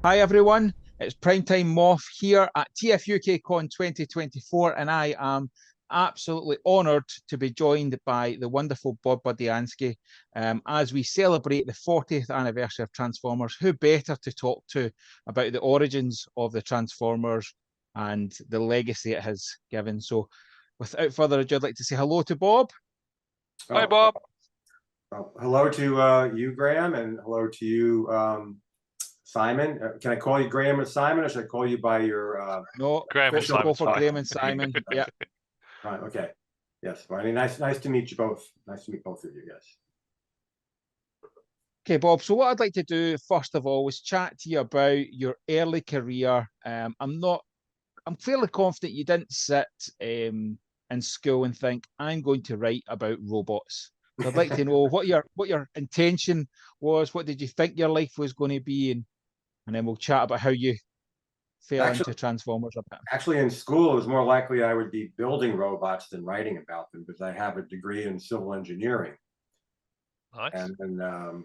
Hi everyone, it's Primetime Moff here at TFUKCon 2024, and I am absolutely honoured to be joined by the wonderful Bob Budiansky as we celebrate the 40th anniversary of Transformers. Who better to talk to about the origins of the Transformers and the legacy it has given? So, without further ado, I'd like to say hello to Bob. Hi, Bob. Hello to you, Graham, and hello to you, Simon. Can I call you Graham or Simon, or should I call you by your No, Graham and Simon. go for Graham and Simon. Yeah. Right. Okay. Yes. Well, I mean, nice to meet you both. Nice to meet both of you. Yes. Okay, Bob. So what I'd like to do first of all is chat to you about your early career. I'm fairly confident you didn't sit in school and think, I'm going to write about robots. So I'd like to know what your intention was. What did you think your life was going to be, and then we'll chat about how you fell into Transformers a bit. Actually, in school, it was more likely I would be building robots than writing about them because I have a degree in civil engineering. Nice. And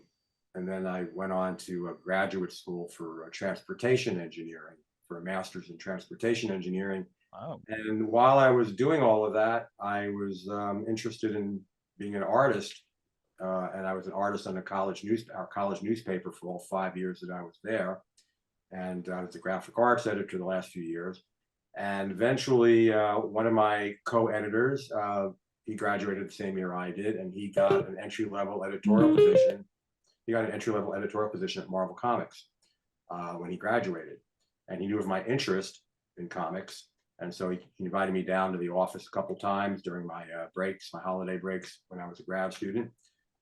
then I went on to a graduate school for transportation engineering, for a master's in transportation engineering. Wow. And while I was doing all of that, I was interested in being an artist. And I was an artist on our college newspaper for all 5 years that I was there. And I was the graphic arts editor the last few years. And eventually, one of my co-editors, he graduated the same year I did, and he got an entry-level editorial position. He got an entry-level editorial position at Marvel Comics when he graduated. And he knew of my interest in comics. And so he invited me down to the office a couple times during my breaks, my holiday breaks when I was a grad student.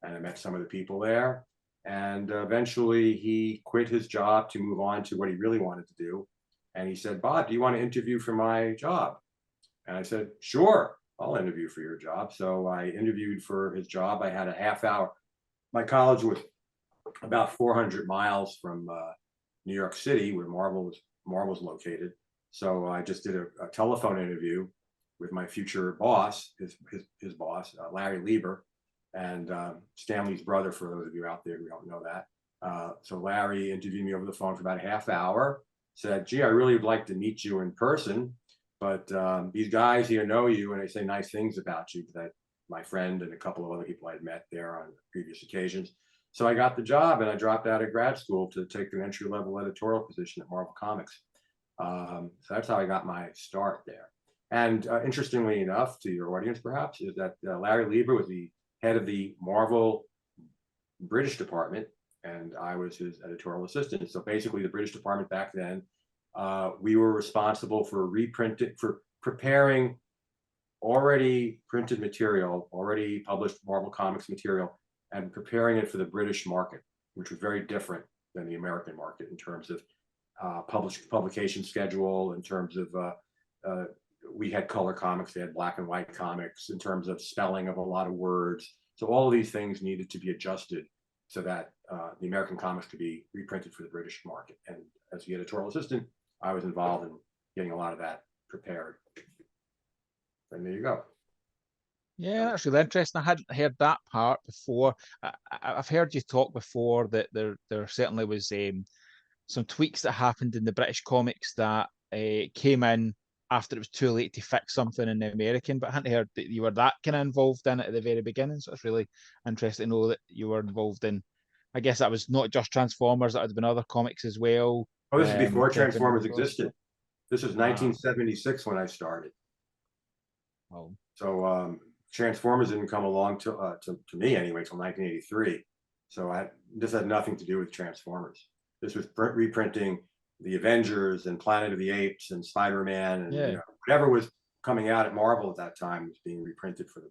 And I met some of the people there. And eventually he quit his job to move on to what he really wanted to do. And he said, Bob, do you want to interview for my job? And I said, sure, I'll interview for your job. So I interviewed for his job. I had a half hour. My college was about 400 miles from New York City, where Marvel was located. So I just did a telephone interview with my future boss, his boss, Larry Lieber, and Stanley's brother, for those of you out there who don't know that. So Larry interviewed me over the phone for about a half hour, said, gee, I really would like to meet you in person, but these guys here know you and they say nice things about you, that my friend and a couple of other people I had met there on previous occasions. So I got the job and I dropped out of grad school to take an entry-level editorial position at Marvel Comics. So that's how I got my start there. And interestingly enough, to your audience perhaps, is that Larry Lieber was the head of the Marvel British department, and I was his editorial assistant. So basically the British department back then, we were responsible for preparing already printed material, already published Marvel Comics material, and preparing it for the British market, which was very different than the American market in terms of publication schedule, in terms of we had color comics, they had black and white comics, in terms of spelling of a lot of words. So all of these things needed to be adjusted so that the American comics could be reprinted for the British market. And as the editorial assistant, I was involved in getting a lot of that prepared. And there you go. Yeah, that's really interesting. I hadn't heard that part before. I've heard you talk before that there certainly was some tweaks that happened in the British comics that came in after it was too late to fix something in the American, but I hadn't heard that you were that kind of involved in it at the very beginning. So it's really interesting to know that you were involved in, I guess that was not just Transformers, that had been other comics as well. Oh, this is before Transformers existed. This was 1976 when I started. Oh. So Transformers didn't come along to me anyway till 1983. So this had nothing to do with Transformers. This was reprinting the Avengers and Planet of the Apes and Spider-Man and you know, whatever was coming out at Marvel at that time was being reprinted for the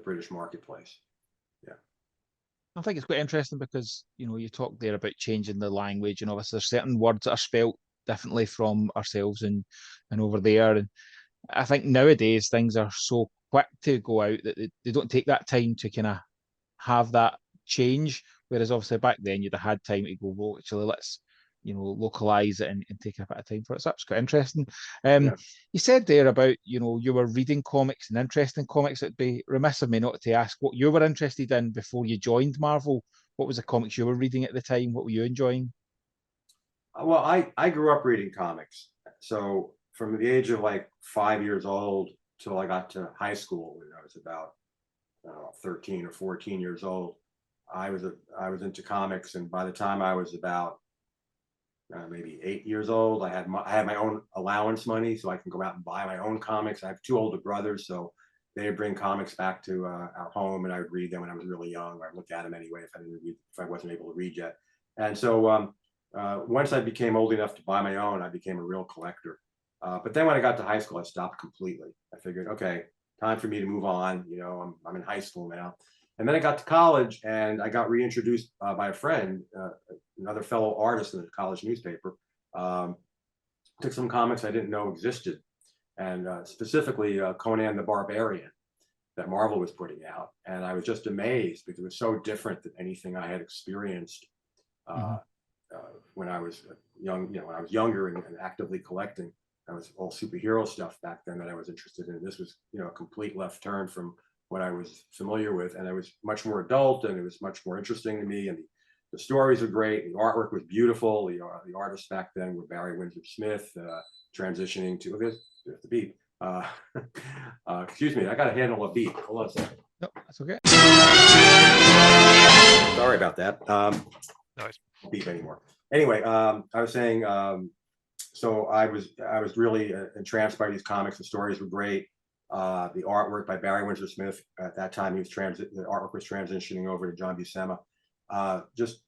British marketplace. Yeah, I think it's quite interesting because you talked there about changing the language, and obviously there's certain words that are spelt differently from ourselves and over there. And I think nowadays things are so quick to go out that they don't take that time to kind of have that change. Whereas obviously back then you'd have had time to go, well, actually let's localize it and take a bit of time for it. So that's quite interesting. You said there about you were reading comics and interested in comics. It'd be remiss of me not to ask what you were interested in before you joined Marvel. What was the comics you were reading at the time? What were you enjoying? Well, I grew up reading comics. So from the age of like 5 years old till I got to high school, when I was about 13 or 14 years old, I was into comics. And by the time I was about maybe 8 years old, I had my own allowance money, so I can go out and buy my own comics. I have two older brothers, so they would bring comics back to our home, and I would read them when I was really young. Or I'd look at them anyway if I wasn't able to read yet. And so once I became old enough to buy my own, I became a real collector. But then when I got to high school, I stopped completely. I figured, okay, time for me to move on. You know, I'm in high school now. And then I got to college, and I got reintroduced by a friend, another fellow artist in the college newspaper. Took some comics I didn't know existed, and specifically Conan the Barbarian that Marvel was putting out. And I was just amazed because it was so different than anything I had experienced when I was young. You know, when I was younger and actively collecting. I was all superhero stuff back then that I was interested in. This was, you know, a complete left turn from what I was familiar with, and it was much more adult, and it was much more interesting to me. And the stories were great. The artwork was beautiful. The artists back then were Barry Windsor Smith, transitioning to there's the beep. Excuse me, I got to handle a beep. Hold on a second. No, that's okay. Sorry about that. Nice. Beep anymore. Anyway, I was saying. So I was really entranced by these comics. The stories were great. The artwork by Barry Windsor Smith at that time, the artwork was transitioning over to John Buscema. Just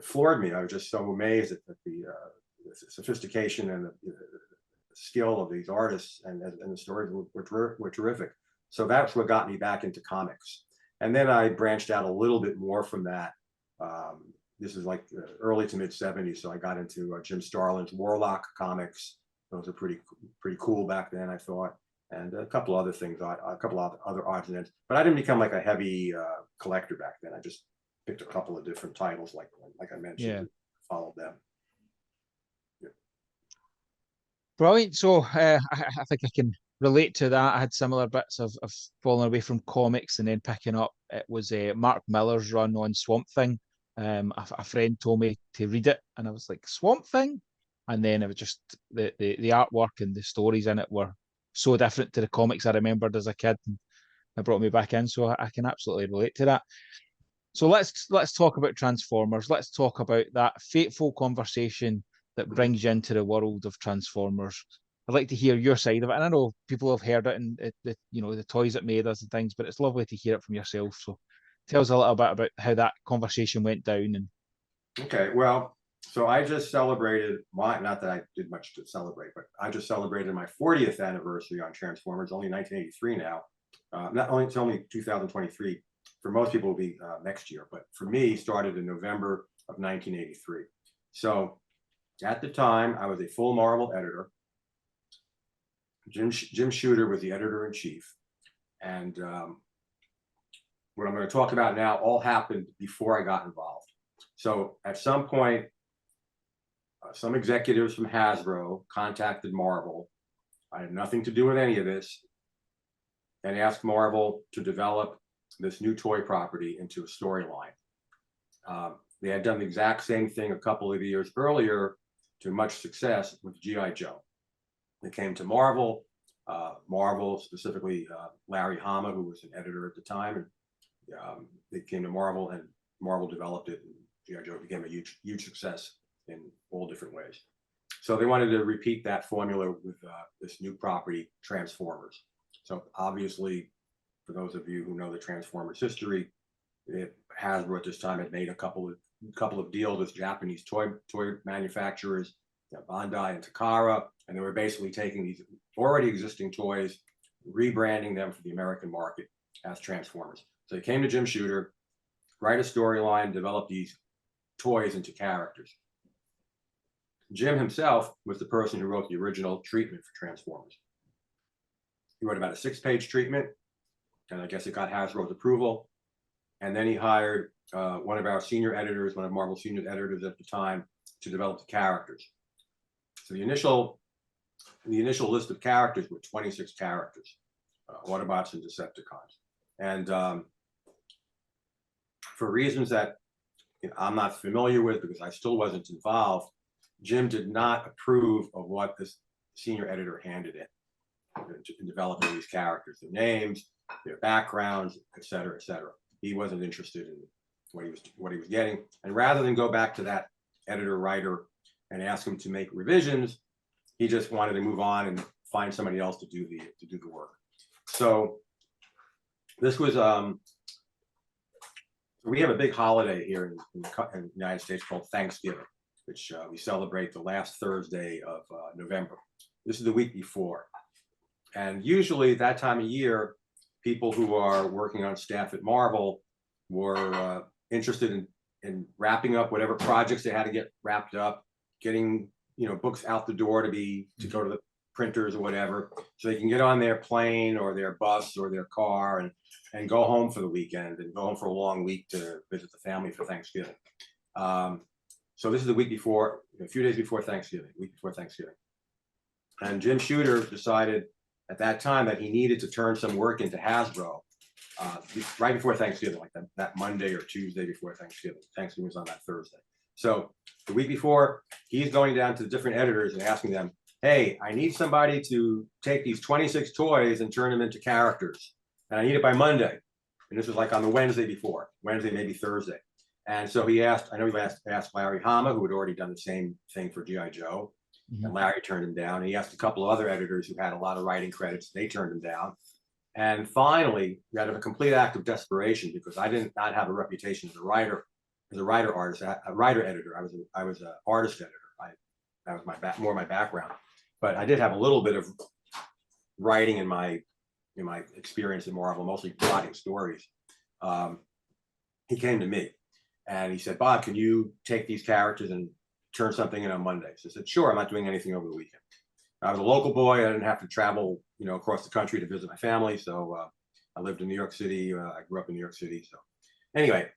floored me. I was just so amazed at the sophistication and the skill of these artists, and the stories were terrific. So that's what got me back into comics. And then I branched out a little bit more from that. This is like early to mid 70s. So I got into Jim Starlin's Warlock comics. Those are pretty cool back then, I thought. And a couple other things, a couple of other odds and ends. But I didn't become like a heavy collector back then. I just picked a couple of different titles, like I mentioned, and followed them. Yeah. Brilliant. So I think I can relate to that. I had similar bits of falling away from comics and then picking up. It was Mark Miller's run on Swamp Thing. A friend told me to read it, and I was like, Swamp Thing? And then it was just the artwork and the stories in it were so different to the comics I remembered as a kid, and it brought me back in. So I can absolutely relate to that. So let's talk about Transformers. Let's talk about that fateful conversation that brings you into the world of Transformers. I'd like to hear your side of it, and I know people have heard it and the toys it made us and things, but it's lovely to hear it from yourself. So tell us a little bit about how that conversation went down. And okay, well, so I just celebrated not that I did much to celebrate, but I just celebrated my 40th anniversary on Transformers, only 1983 now. It's only 2023. For most people, it'll be next year, but for me, started in November of 1983. So at the time, I was a full Marvel editor. Jim Shooter was the editor-in-chief, and what I'm going to talk about now all happened before I got involved. So at some point, some executives from Hasbro contacted Marvel. I had nothing to do with any of this, and asked Marvel to develop this new toy property into a storyline. They had done the exact same thing a couple of years earlier to much success with G.I. Joe. They came to Marvel, specifically Larry Hama, who was an editor at the time, and they came to Marvel, and Marvel developed it, and G.I. Joe became a huge success in all different ways. So they wanted to repeat that formula with this new property, Transformers. So obviously, for those of you who know the Transformers history, Hasbro at this time had made a couple of deals with Japanese toy manufacturers, Bandai and Takara, and they were basically taking these already existing toys, rebranding them for the American market as Transformers. So they came to Jim Shooter, write a storyline, develop these toys into characters. Jim himself was the person who wrote the original treatment for Transformers. He wrote about a 6-page treatment, and I guess it got Hasbro's approval. And then he hired one of our senior editors, one of Marvel's senior editors at the time, to develop the characters. So the initial list of characters were 26 characters, Autobots and Decepticons. And for reasons that I'm not familiar with because I still wasn't involved, Jim did not approve of what this senior editor handed in developing these characters, their names, their backgrounds, et cetera, et cetera. He wasn't interested in what he was getting. And rather than go back to that editor writer and ask him to make revisions, he just wanted to move on and find somebody else to do the work. So this was we have a big holiday here in the United States called Thanksgiving, which we celebrate the last Thursday of November. This is the week before. And usually that time of year, people who are working on staff at Marvel were interested in wrapping up whatever projects they had to get wrapped up, getting books out the door to go to the printers or whatever, so they can get on their plane or their bus or their car and go home for the weekend and go home for a long week to visit the family for Thanksgiving. So this is the week before, a few days before Thanksgiving, week before Thanksgiving. And Jim Shooter decided at that time that he needed to turn some work into Hasbro right before Thanksgiving, like that Monday or Tuesday before Thanksgiving. Thanksgiving was on that Thursday. So the week before, he's going down to the different editors and asking them, hey, I need somebody to take these 26 toys and turn them into characters. And I need it by Monday. And this was like on the Wednesday before, Wednesday, maybe Thursday. And so he asked Larry Hama, who had already done the same thing for G.I. Joe. Mm-hmm. And Larry turned him down. And he asked a couple of other editors who had a lot of writing credits. They turned him down. And finally, out of a complete act of desperation, because I did not have a reputation as a writer artist, a writer editor. I was an artist editor. That was more my background. But I did have a little bit of writing in my experience in Marvel, mostly plotting stories. He came to me and he said, Bob, can you take these characters and turn something in on Monday? So I said, sure, I'm not doing anything over the weekend. I was a local boy. I didn't have to travel, across the country to visit my family. So I lived in New York City. I grew up in New York City. So anyway,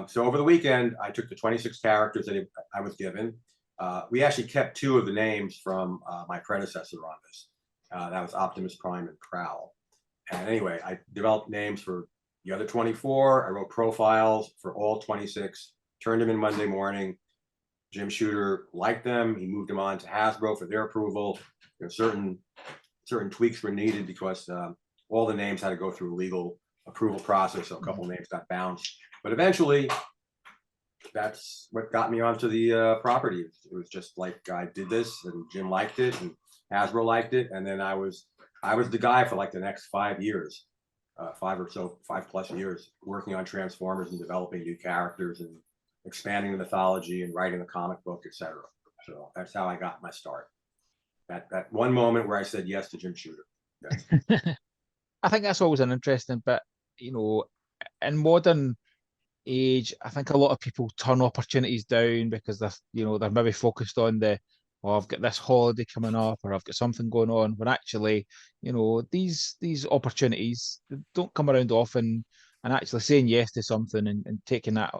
so over the weekend, I took the 26 characters that I was given. We actually kept 2 of the names from my predecessor on this. That was Optimus Prime and Prowl. And anyway, I developed names for the other 24. I wrote profiles for all 26, turned them in Monday morning. Jim Shooter liked them. He moved them on to Hasbro for their approval. Certain tweaks were needed because all the names had to go through a legal approval process. So a couple names got bounced. But eventually, that's what got me onto the property. It was just like I did this, and Jim liked it, and Hasbro liked it, and then I was the guy for like the next 5 years, 5+ years, working on Transformers and developing new characters and expanding the mythology and writing the comic book, etc. So that's how I got my start. That one moment where I said yes to Jim Shooter. I think that's always an interesting bit, in modern age. I think a lot of people turn opportunities down because they're maybe focused on I've got this holiday coming up, or I've got something going on, when actually, these opportunities don't come around often. And actually saying yes to something and taking that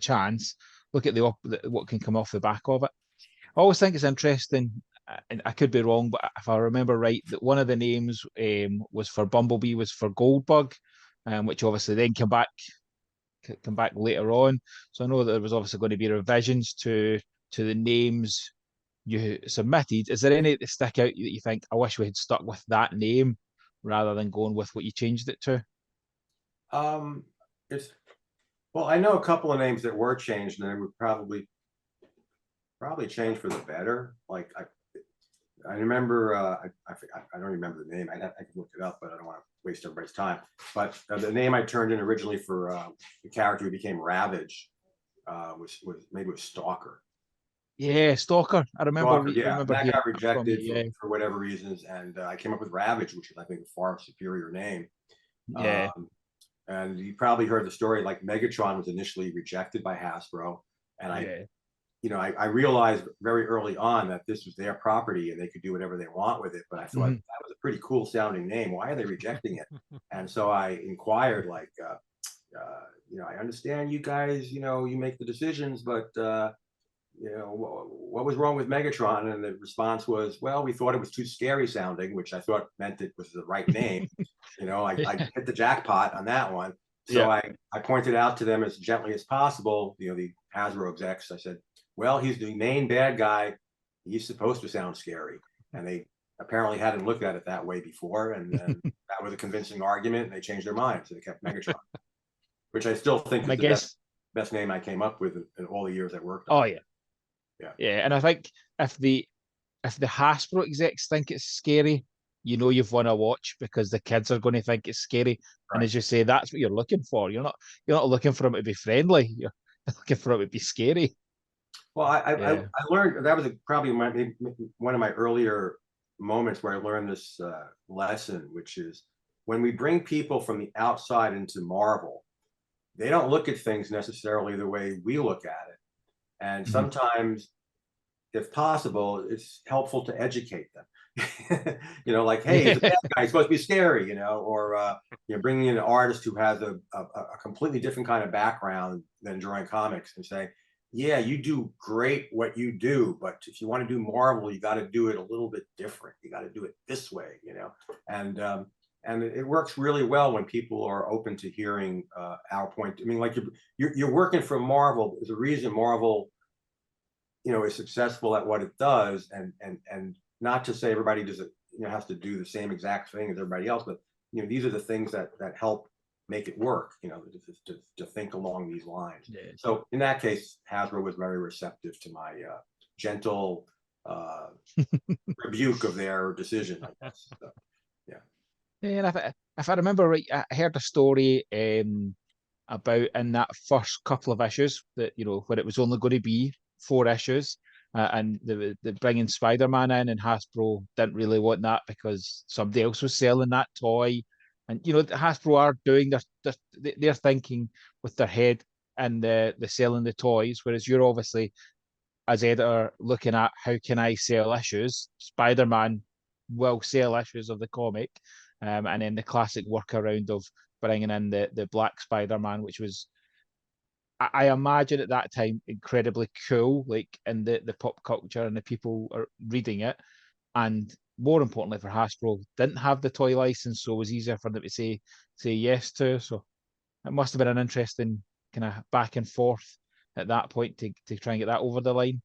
chance, look at what can come off the back of it. I always think it's interesting, and I could be wrong, but if I remember right, that one of the names was for Bumblebee was for Goldbug, which obviously then come back later on. So I know that there was obviously going to be revisions to the names you submitted. Is there any that stick out that you think, I wish we had stuck with that name rather than going with what you changed it to? Well, I know a couple of names that were changed, and they would probably changed for the better. Like I remember, I don't remember the name. I can look it up, but I don't want to waste everybody's time. But the name I turned in originally for the character who became Ravage was Stalker. Yeah, Stalker. I remember. Stalker, yeah, remember that got rejected yeah. for whatever reasons, and I came up with Ravage, which is I think a far superior name. Yeah. And you probably heard the story. Like Megatron was initially rejected by Hasbro, and I realized very early on that this was their property and they could do whatever they want with it. But I thought that was a pretty cool sounding name. Why are they rejecting it? And so I inquired, like, I understand you guys, you make the decisions, but what was wrong with Megatron? And the response was, well, we thought it was too scary sounding, which I thought meant it was the right name. I hit the jackpot on that one. So I pointed out to them as gently as possible, the Hasbro execs. I said, well, he's the main bad guy. He's supposed to sound scary. And they apparently hadn't looked at it that way before. And then that was a convincing argument. And they changed their mind. So they kept Megatron, which I still think And I is the guess, best name I came up with in all the years I worked oh on. yeah, Yeah. yeah. And I think if the Hasbro execs think it's scary, you know you've won a watch because the kids are going to think it's scary. And Right. as you say, that's what you're looking for. You're not looking for them to be friendly. You're looking for them to be scary. Well, Yeah. I learned that was probably one of my earlier moments where I learned this lesson, which is when we bring people from the outside into Marvel, they don't look at things necessarily the way we look at it. And Mhm. sometimes, if possible, it's helpful to educate them. Like, hey, he's a bad guy, he's supposed to be scary, or bringing in an artist who has a completely different kind of background than drawing comics and say, yeah, you do great what you do, but if you want to do Marvel, you got to do it a little bit different. You got to do it this way, and it works really well when people are open to hearing our point. I mean, like you're working for Marvel. There's a reason Marvel, is successful at what it does, and not to say everybody does it, has to do the same exact thing as everybody else, but these are the things that help make it work, to think along these lines. Yeah. So in that case, Hasbro was very receptive to my gentle rebuke of their decision, I guess. So, yeah. And if I remember right, I heard a story about in that first couple of issues that when it was only going to be 4 issues, and the bringing Spider-Man in, and Hasbro didn't really want that because somebody else was selling that toy, and Hasbro are doing they're thinking with their head and the selling the toys, whereas you're obviously as editor looking at how can I sell issues. Spider-Man will sell issues of the comic, and then the classic workaround of bringing in the Black Spider-Man, which was, I imagine at that time, incredibly cool, like in the pop culture and the people are reading it. And more importantly for Hasbro, didn't have the toy license, so it was easier for them to say yes to. So it must have been an interesting kind of back and forth at that point to try and get that over the line.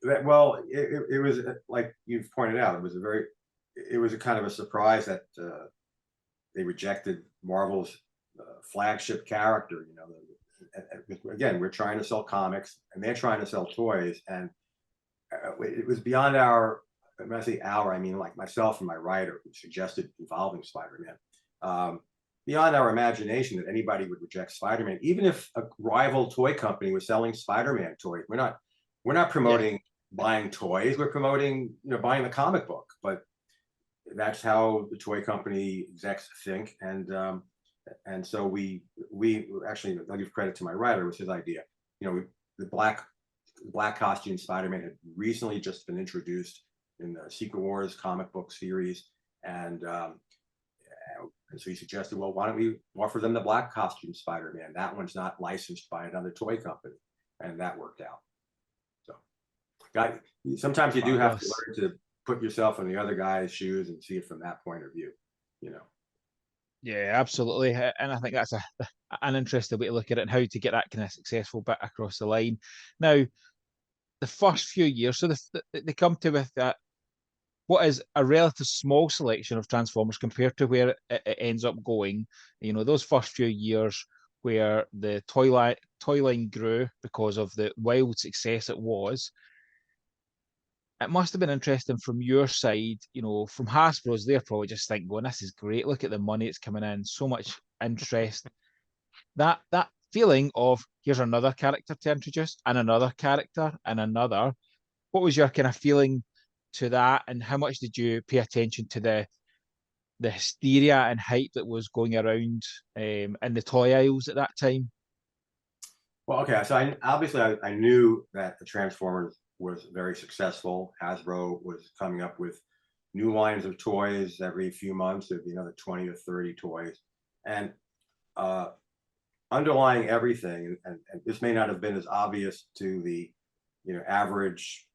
Well, it was like you've pointed out, it was a kind of a surprise that they rejected Marvel's flagship character. Again, we're trying to sell comics and they're trying to sell toys, and it was beyond our. When I say our, I mean like myself and my writer who suggested involving Spider-Man. Beyond our imagination that anybody would reject Spider-Man, even if a rival toy company was selling Spider-Man toys. We're not promoting buying toys. We're promoting, buying the comic book. But that's how the toy company execs think, and so we actually, I'll give credit to my writer. It was his idea. The black costume Spider-Man had recently just been introduced in the Secret Wars comic book series, and so he suggested, well, why don't we offer them the black costume Spider-Man? That one's not licensed by another toy company, and that worked out. So, sometimes you do have to learn to put yourself in the other guy's shoes and see it from that point of view. Yeah, absolutely, and I think that's an interesting way to look at it and how to get that kind of successful bit across the line. Now, the first few years, so they come to with that what is a relative small selection of Transformers compared to where it ends up going. Those first few years where the toy line grew because of the wild success it was. It must have been interesting from your side, from Hasbro's, they're probably just thinking, going, this is great. Look at the money it's coming in, so much interest. That feeling of here's another character to introduce and another character and another. What was your kind of feeling to that, and how much did you pay attention to the hysteria and hype that was going around in the toy aisles at that time? Well, okay, so I knew that the Transformers was very successful. Hasbro was coming up with new lines of toys every few months. There'd be another 20 to 30 toys, and underlying everything, and this may not have been as obvious to the average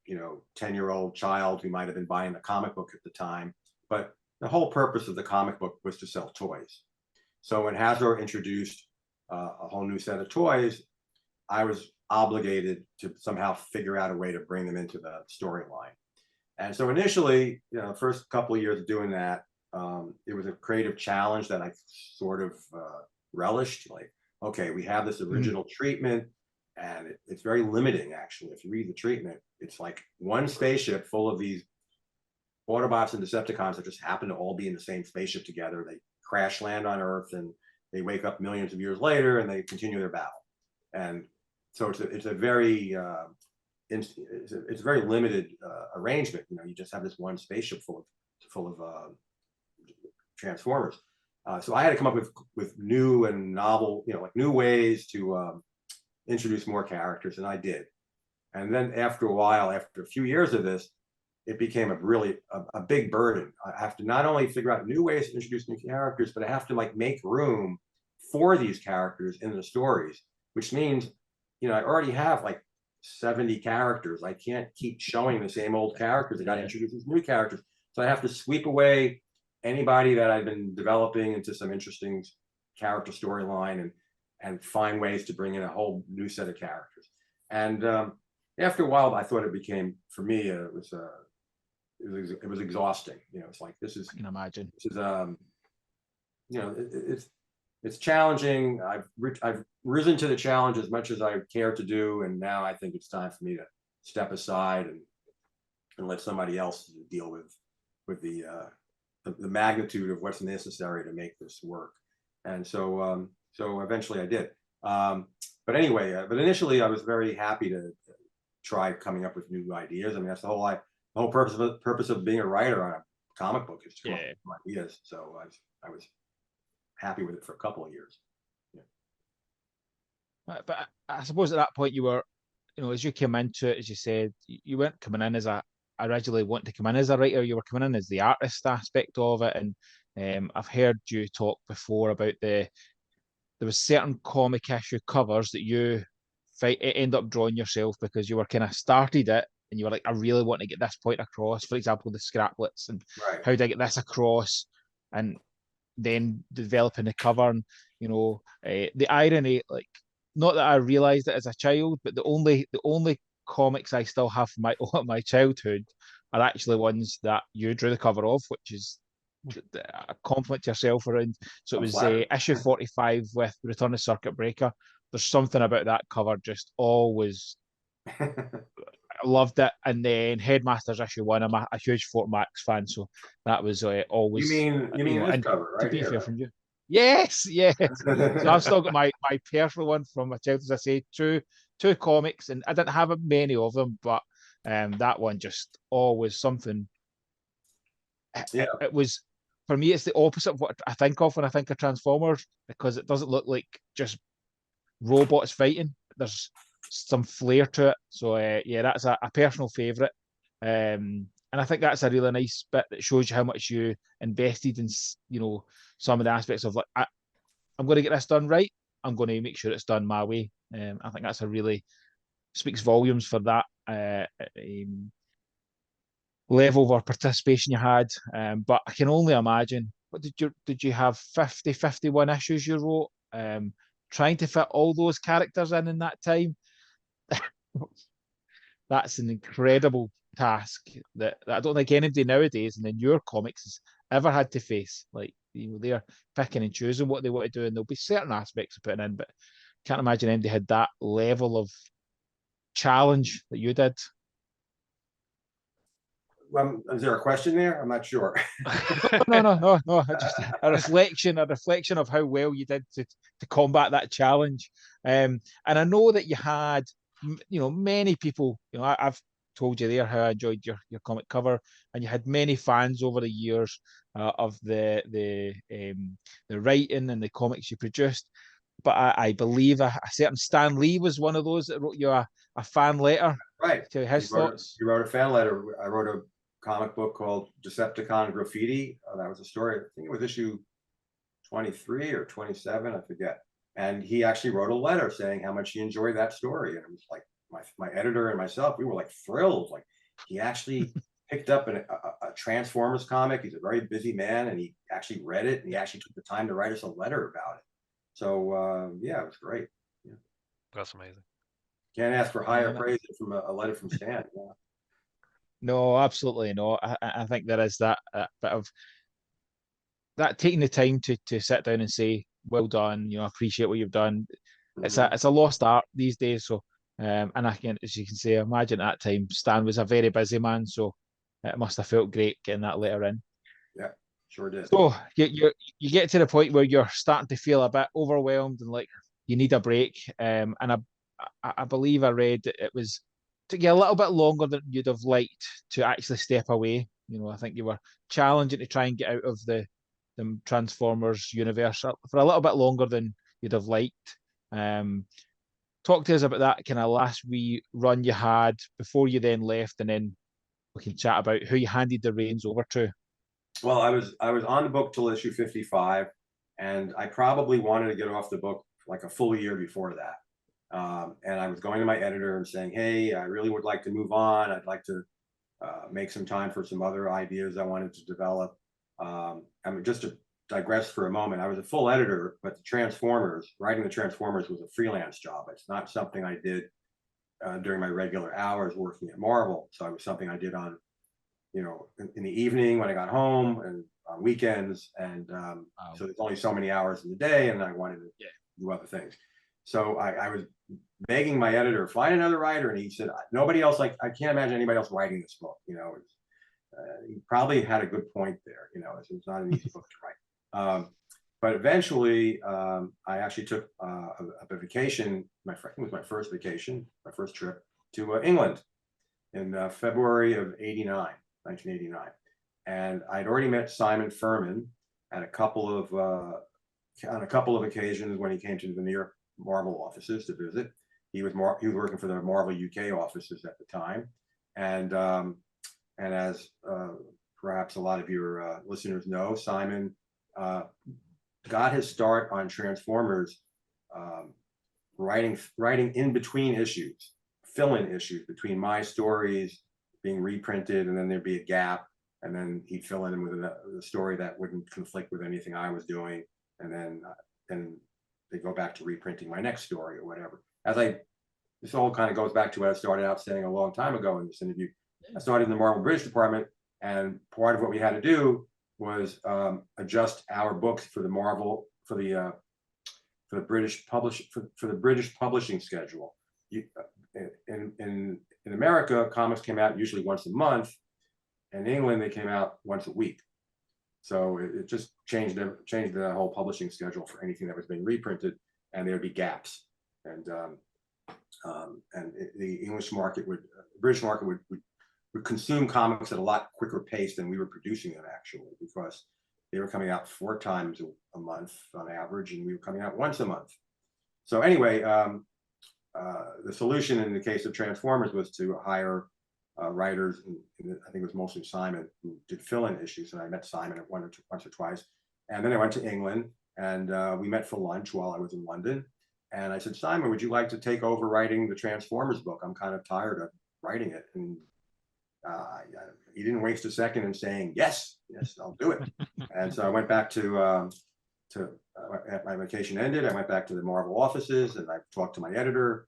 10-year-old child who might have been buying the comic book at the time, but the whole purpose of the comic book was to sell toys. So when Hasbro introduced a whole new set of toys, I was obligated to somehow figure out a way to bring them into the storyline. And so initially, first couple of years of doing that, it was a creative challenge that I sort of relished. Like, okay, we have this original treatment, and it's very limiting, actually. If you read the treatment, it's like one spaceship full of these Autobots and Decepticons that just happen to all be in the same spaceship together. They crash land on Earth, and they wake up millions of years later, and they continue their battle. And so it's a very it's a very limited arrangement. You just have this one spaceship full of Transformers. So I had to come up with new and novel, like new ways to introduce more characters, and I did. And then after a while, after a few years of this, it became a big burden. I have to not only figure out new ways to introduce new characters, but I have to make room for these characters in the stories, which means, I already have 70 characters. I can't keep showing the same old characters. I got to introduce these new characters. So I have to sweep away anybody that I've been developing into some interesting character storyline and find ways to bring in a whole new set of characters. And after a while, I thought it became, for me, it was exhausting. It's like, this is, I can imagine. This is, it's challenging. I've risen to the challenge as much as I care to do, and now I think it's time for me to step aside and let somebody else deal with the magnitude of what's necessary to make this work. And so eventually I did. But anyway, but initially I was very happy to try coming up with new ideas. I mean, that's the whole purpose of being a writer on a comic book, is to come up with new ideas. So I was happy with it for a couple of years. But I suppose at that point you were, as you came into it, as you said, you weren't coming in as originally wanting to come in as a writer. You were coming in as the artist aspect of it. And I've heard you talk before about there was certain comic issue covers that you end up drawing yourself because you were kind of started it and you were like, I really want to get this point across. For example, the scraplets and how do I get this across, and then developing the cover. And the irony, not that I realized it as a child, but the only comics I still have from my childhood are actually ones that you drew the cover of, which is a compliment to yourself around. So it was issue 45 with Return of Circuit Breaker. There's something about that cover just always I loved it. And then Headmasters issue 1, I'm a huge Fort Max fan, so that was always. You mean this cover, right? To be fair from you. Yes. So I've still got my personal one from my childhood, as I say, two comics, and I didn't have many of them, but that one just always something. It was, for me, it's the opposite of what I think of when I think of Transformers, because it doesn't look like just robots fighting. There's some flair to it. So that's a personal favourite. And I think that's a really nice bit that shows you how much you invested in, some of the aspects of I'm going to get this done right. I'm going to make sure it's done my way. I think that's speaks volumes for that level of participation you had. But I can only imagine, what did you have 51 issues you wrote? Trying to fit all those characters in that time. That's an incredible task that I don't think anybody nowadays and in your comics has ever had to face. They're picking and choosing what they want to do, and there'll be certain aspects of putting in, but can't imagine anybody had that level of challenge that you did. Is there a question there? I'm not sure. No. Just a reflection of how well you did to combat that challenge. And I know that you had, many people. I've told you there how I enjoyed your comic cover, and you had many fans over the years of the writing and the comics you produced. But I believe a certain Stan Lee was one of those that wrote you a fan letter. Right. To his thoughts. He wrote a fan letter. I wrote a comic book called Decepticon Graffiti. That was a story. I think it was issue 23 or 27. I forget. And he actually wrote a letter saying how much he enjoyed that story. And it was like my editor and myself, we were thrilled. He actually picked up a Transformers comic. He's a very busy man, and he actually read it, and he actually took the time to write us a letter about it. So it was great. Yeah. That's amazing. Can't ask for higher Yeah. praise from a letter from Stan. Yeah. No, absolutely not. I think there is that bit of that taking the time to sit down and say, well done, you know, appreciate what you've done. Mhm. It's a lost art these days. So and I can, as you can say, imagine at that time Stan was a very busy man, so it must have felt great getting that letter in. Yeah, sure did. So you get to the point where you're starting to feel a bit overwhelmed and like you need a break. And I believe I read that it was took you a little bit longer than you'd have liked to actually step away. You know, I think you were challenging to try and get out of the Transformers universe for a little bit longer than you'd have liked. Um, Talk to us about that kind of last wee run you had before you then left, and then we can chat about who you handed the reins over to. Well, I was on the book till issue 55, and I probably wanted to get off the book like a full year before that. And I was going to my editor and saying, "Hey, I really would like to move on. I'd like to make some time for some other ideas I wanted to develop." I mean, just to digress for a moment, I was a full editor, but writing the Transformers was a freelance job. It's not something I did during my regular hours working at Marvel. So it was something I did on, in the evening when I got home and on weekends. And so there's only so many hours in the day, and I wanted to do other things. So I was begging my editor, find another writer, and he said, nobody else, like, I can't imagine anybody else writing this book. He probably had a good point there. It's not an easy book to write. But eventually, I actually took a vacation. It was my first vacation, my first trip to England in February of 1989. And I'd already met Simon Furman at on a couple of occasions when he came to the New York Marvel offices to visit. He was working for the Marvel UK offices at the time, and as perhaps a lot of your listeners know, Simon got his start on Transformers writing in between issues, fill-in issues between my stories being reprinted, and then there'd be a gap, and then he'd fill in with a story that wouldn't conflict with anything I was doing, and then they go back to reprinting my next story or whatever. This all kind of goes back to what I started out saying a long time ago in this interview. I started in the Marvel British department, and part of what we had to do was adjust our books for the British publishing schedule. In America, comics came out usually once a month. In England, they came out once a week. So it just changed the whole publishing schedule for anything that was being reprinted, and there would be gaps. And the British market would consume comics at a lot quicker pace than we were producing them, actually, because they were coming out 4 times a month on average, and we were coming out once a month. So anyway, the solution in the case of Transformers was to hire writers, I think it was mostly Simon, who did fill-in issues, and I met Simon once or twice. And then I went to England, and we met for lunch while I was in London. And I said, Simon, would you like to take over writing the Transformers book? I'm kind of tired of writing it. And he didn't waste a second in saying, yes, I'll do it. And so I went back to my vacation ended. I went back to the Marvel offices, and I talked to my editor,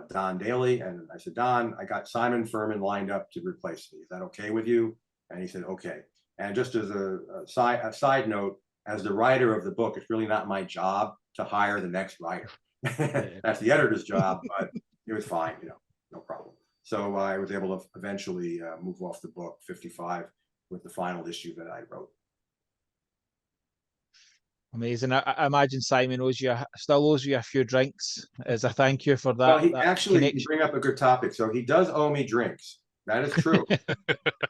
Don Daly, and I said, Don, I got Simon Furman lined up to replace me. Is that okay with you? And he said, okay. And just as a side note, as the writer of the book, it's really not my job to hire the next writer. That's the editor's job, but it was fine, no problem. So I was able to eventually move off the book 55 with the final issue that I wrote. Amazing. I imagine Simon still owes you a few drinks as a thank you for that. Well, that you bring up a good topic. So he does owe me drinks. That is true.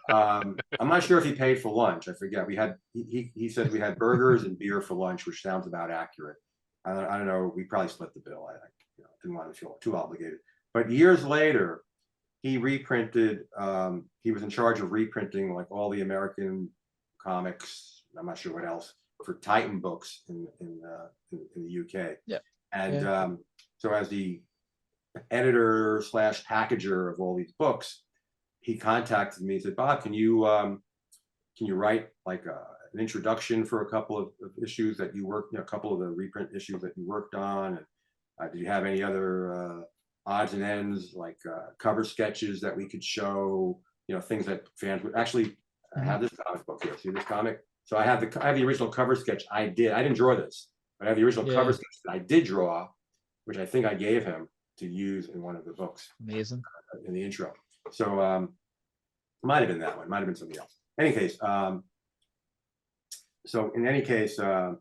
I'm not sure if he paid for lunch. I forget. He said we had burgers and beer for lunch, which sounds about accurate. I don't know. We probably split the bill. I didn't want to feel too obligated. But years later, he reprinted. He was in charge of reprinting like all the American comics. I'm not sure what else for Titan books in the UK. Yeah. And so as the editor / packager of all these books, he contacted me and said, Bob, can you write like an introduction for a couple of issues that you worked, a couple of the reprint issues that you worked on? And, do you have any other odds and ends, like cover sketches that we could show, things that fans would actually. I have this comic book here. See this comic? So I have the original cover sketch I did. I didn't draw this, but I have the original cover sketch that I did draw, which I think I gave him to use in one of the books. Amazing. In the intro. So might have been that one, might have been something else. In any case, I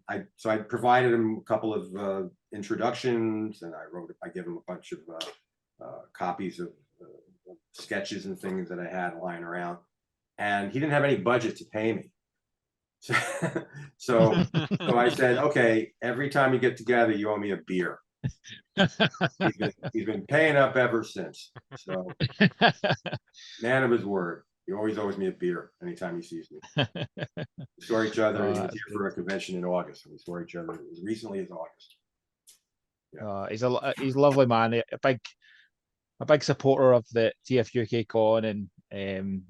provided him a couple of introductions, and I gave him a bunch of copies of sketches and things that I had lying around, and he didn't have any budget to pay me. So I said, okay, every time you get together, you owe me a beer. He's been paying up ever since. So, man of his word. He always owes me a beer anytime he sees me. We saw each other. He was here for a convention in August, and we saw each other as recently as August. Yeah. He's a lovely man. A big supporter of the TFUKCon, and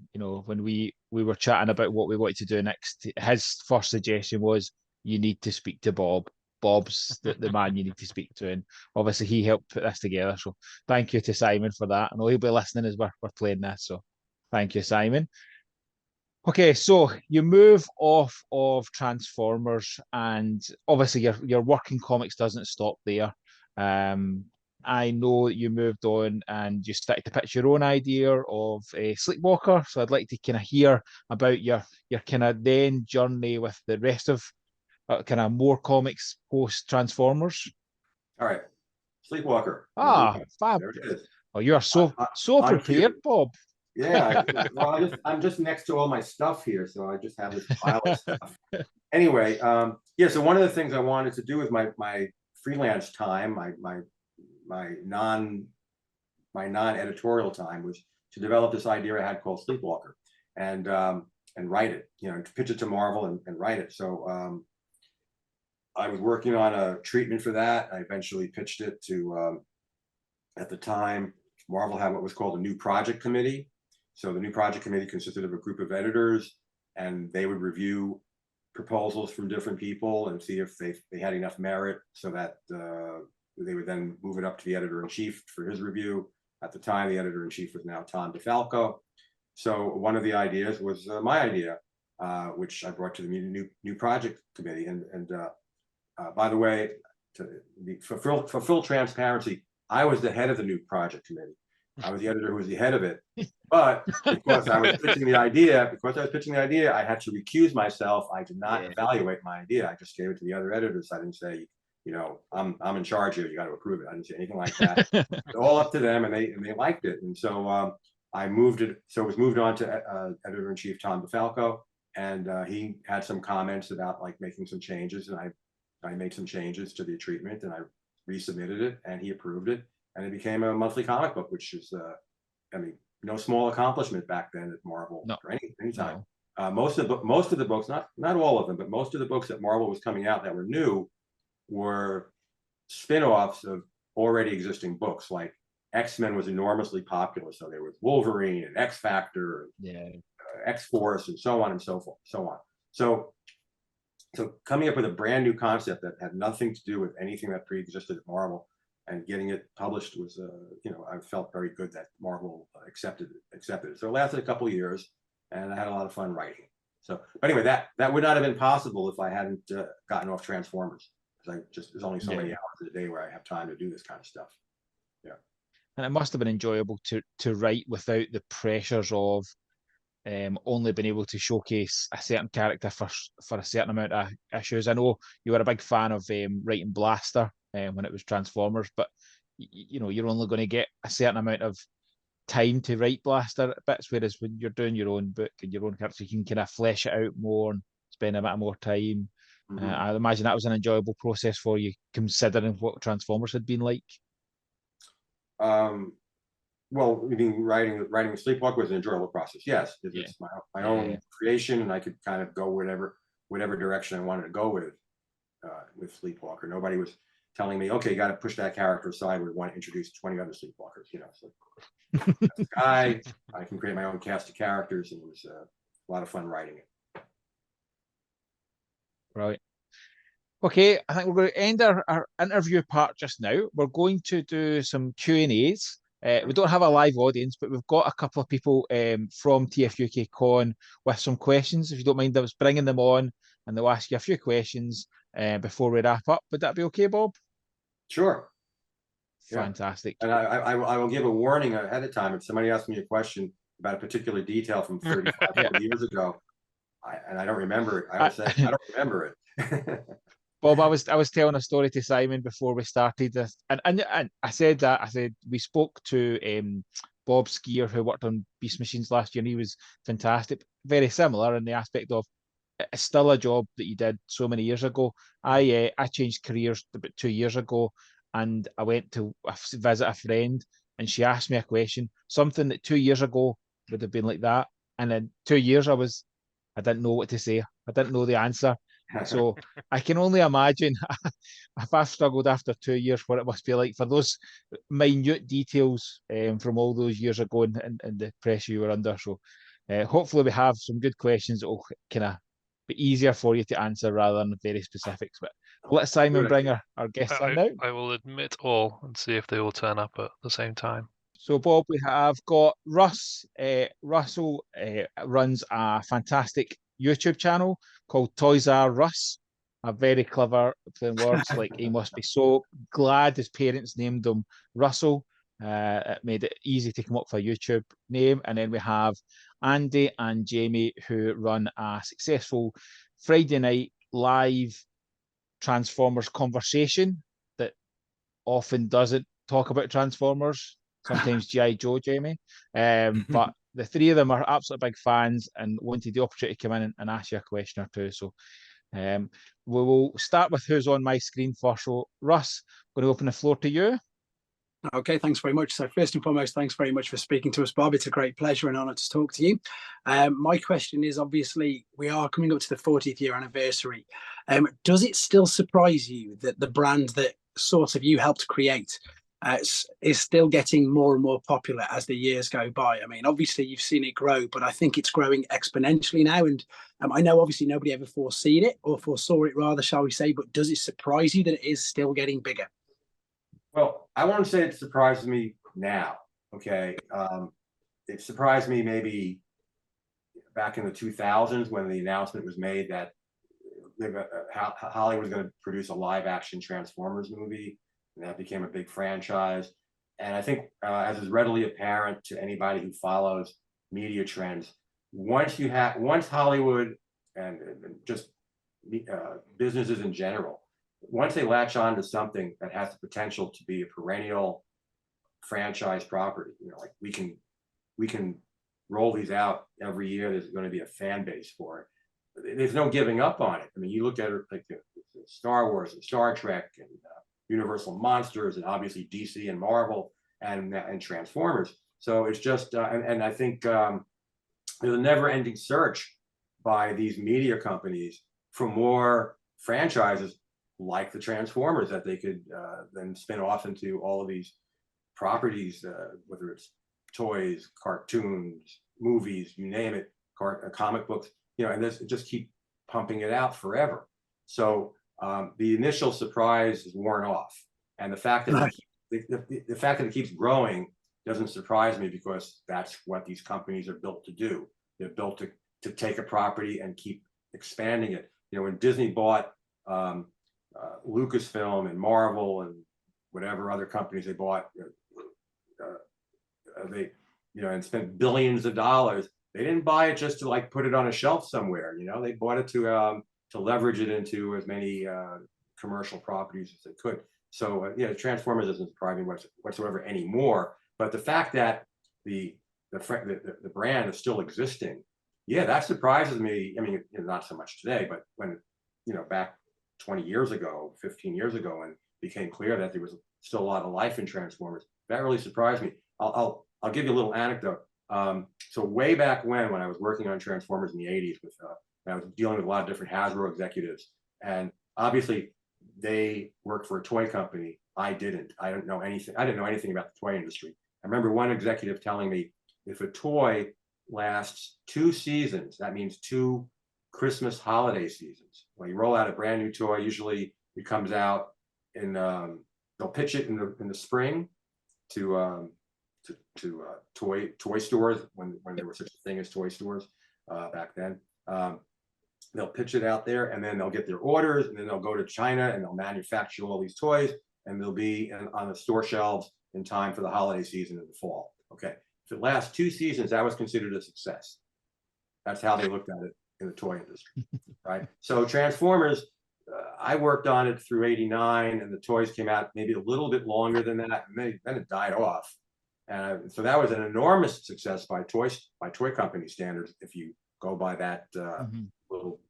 when we were chatting about what we wanted to do next, his first suggestion was you need to speak to Bob. Bob's the man you need to speak to, and obviously he helped put this together. So thank you to Simon for that. I know he'll be listening as we're playing this. So thank you, Simon. Okay, so you move off of Transformers, and obviously your work in comics doesn't stop there. I know you moved on and you started to pitch your own idea of a Sleepwalker. So I'd like to kind of hear about your kind of then journey with the rest of kind of more comics post Transformers. All right, Sleepwalker. Fab. There it is. Oh, you are so prepared, Bob. Yeah, well, I'm just next to all my stuff here, so I just have this pile of stuff. Anyway, so one of the things I wanted to do with my freelance time, my non-editorial time, was to develop this idea I had called Sleepwalker, and write it, to pitch it to Marvel and write it. So I was working on a treatment for that. I eventually pitched it to, at the time, Marvel had what was called a new project committee. So the new project committee consisted of a group of editors, and they would review proposals from different people and see if they had enough merit, so that they would then move it up to the editor-in-chief for his review. At the time, the editor-in-chief was now Tom DeFalco. So one of the ideas was my idea, which I brought to the new project committee. And by the way, for full transparency, I was the head of the new project committee. I was the editor who was the head of it. But because I was pitching the idea, I had to recuse myself. I did not evaluate my idea. I just gave it to the other editors. I didn't say, I'm in charge here. You got to approve it. I didn't say anything like that. It's all up to them, and they liked it. And so I moved it. So it was moved on to editor-in-chief Tom DeFalco, and he had some comments about making some changes, and I made some changes to the treatment, and I resubmitted it, and he approved it, and it became a monthly comic book, which is, no small accomplishment back then at Marvel or any time. No. Most of the books, not all of them, but most of the books that Marvel was coming out that were new were spin-offs of already existing books. Like X-Men was enormously popular, so there was Wolverine and X-Factor, X-Force, and so on and so forth, so on. So coming up with a brand new concept that had nothing to do with anything that pre-existed at Marvel, and getting it published was, I felt very good that Marvel accepted it. So it lasted a couple of years, and I had a lot of fun writing. So, but anyway, that would not have been possible if I hadn't gotten off Transformers, because there's only so many hours in a day where I have time to do this kind of stuff. Yeah. And it must have been enjoyable to write without the pressures of only being able to showcase a certain character for a certain amount of issues. I know you were a big fan of writing Blaster when it was Transformers, but you're only going to get a certain amount of time to write Blaster bits, whereas when you're doing your own book and your own character, you can kind of flesh it out more and spend a bit more time. Mm-hmm. I imagine that was an enjoyable process for you, considering what Transformers had been like. Well, I mean, writing Sleepwalker was an enjoyable process. Yes, it's my own creation, and I could kind of go whatever direction I wanted to go with Sleepwalker. Nobody was telling me, okay, you got to push that character aside. We want to introduce 20 other Sleepwalkers. So that's the guy. I can create my own cast of characters, and it was a lot of fun writing it. Right. Okay, I think we're going to end our interview part just now. We're going to do some Q&As. We don't have a live audience, but we've got a couple of people from TFUKCon with some questions. If you don't mind us bringing them on, and they'll ask you a few questions before we wrap up. Would that be okay, Bob? Sure. Yeah. Fantastic. And I will give a warning ahead of time. If somebody asks me a question about a particular detail from 35, 40 years ago, I don't remember it, I would say, I don't remember it. Bob, I was telling a story to Simon before we started this, and I said we spoke to Bob Skier, who worked on Beast Machines last year, and he was fantastic. Very similar in the aspect of it's still a job that you did so many years ago. I changed careers about 2 years ago, and I went to visit a friend, and she asked me a question, something that 2 years ago would have been like that, and in 2 years I didn't know what to say. I didn't know the answer. So I can only imagine if I've struggled after 2 years, what it must be like for those minute details from all those years ago and the pressure you were under. So hopefully we have some good questions that will kind of be easier for you to answer rather than very specifics. But let Simon bring our guests in now. I will admit all and see if they all turn up at the same time. So, Bob, we have got Russ. Russell runs a fantastic YouTube channel called Toys Are Russ. A very clever playing words. Like he must be so glad his parents named him Russell. It made it easy to come up with a YouTube name. And then we have Andy and Jamie, who run a successful Friday night live Transformers conversation that often doesn't talk about Transformers. Sometimes G.I. Joe, Jamie. But the three of them are absolutely big fans and wanted the opportunity to come in and ask you a question or two. So we will start with who's on my screen first. So Russ, I'm going to open the floor to you. Okay, thanks very much. So first and foremost, thanks very much for speaking to us, Bob. It's a great pleasure and honour to talk to you. My question is, obviously, we are coming up to the 40th year anniversary. Does it still surprise you that the brand that sort of you helped create is still getting more and more popular as the years go by? I mean, obviously you've seen it grow, but I think it's growing exponentially now. And I know obviously nobody ever foreseen it, or foresaw it rather, shall we say, but does it surprise you that it is still getting bigger? Well, I won't say it surprises me now, okay? It surprised me maybe back in the 2000s when the announcement was made that Hollywood was going to produce a live action Transformers movie. And that became a big franchise. And I think, as is readily apparent to anybody who follows media trends, once Hollywood and just businesses in general, once they latch on to something that has the potential to be a perennial franchise property, you know, like we can roll these out every year. There's going to be a fan base for it. There's no giving up on it. I mean, you look at it like the Star Wars and Star Trek and Universal Monsters, and obviously DC and Marvel and Transformers. So it's just, and I think there's a never-ending search by these media companies for more franchises like the Transformers that they could then spin off into all of these properties, whether it's toys, cartoons, movies, you name it, comic books, you know, and this just keep pumping it out forever. So the initial surprise is worn off, and the fact that the fact that it keeps growing doesn't surprise me, because that's what these companies are built to do. They're built to take a property and keep expanding it. You know, when Disney bought Lucasfilm and Marvel and whatever other companies they bought, they, you know, and spent billions of dollars. They didn't buy it just to like put it on a shelf somewhere. You know, they bought it to leverage it into as many commercial properties as they could. So yeah, Transformers doesn't surprise me whatsoever anymore. But the fact that the brand is still existing, yeah, that surprises me. I mean, not so much today, but when, you know, back 20 years ago, 15 years ago, when it became clear that there was still a lot of life in Transformers, that really surprised me. I'll give you a little anecdote. So way back when I was working on Transformers in the 80s, I was dealing with a lot of different Hasbro executives, and obviously they worked for a toy company. I didn't. I didn't know anything about the toy industry. I remember one executive telling me, if a toy lasts 2 seasons, that means 2 Christmas holiday seasons, when you roll out a brand new toy, usually it comes out in they'll pitch it in the spring to toy stores when there was such a thing as toy stores back then. They'll pitch it out there, and then they'll get their orders, and then they'll go to China and they'll manufacture all these toys, and they'll be on the store shelves in time for the holiday season in the fall. Okay, if it lasts 2 seasons, that was considered a success. That's how they looked at it in the toy industry, right? So Transformers, I worked on it through '89, and the toys came out maybe a little bit longer than that, and then it died off. And so that was an enormous success by toy company standards, if you go by that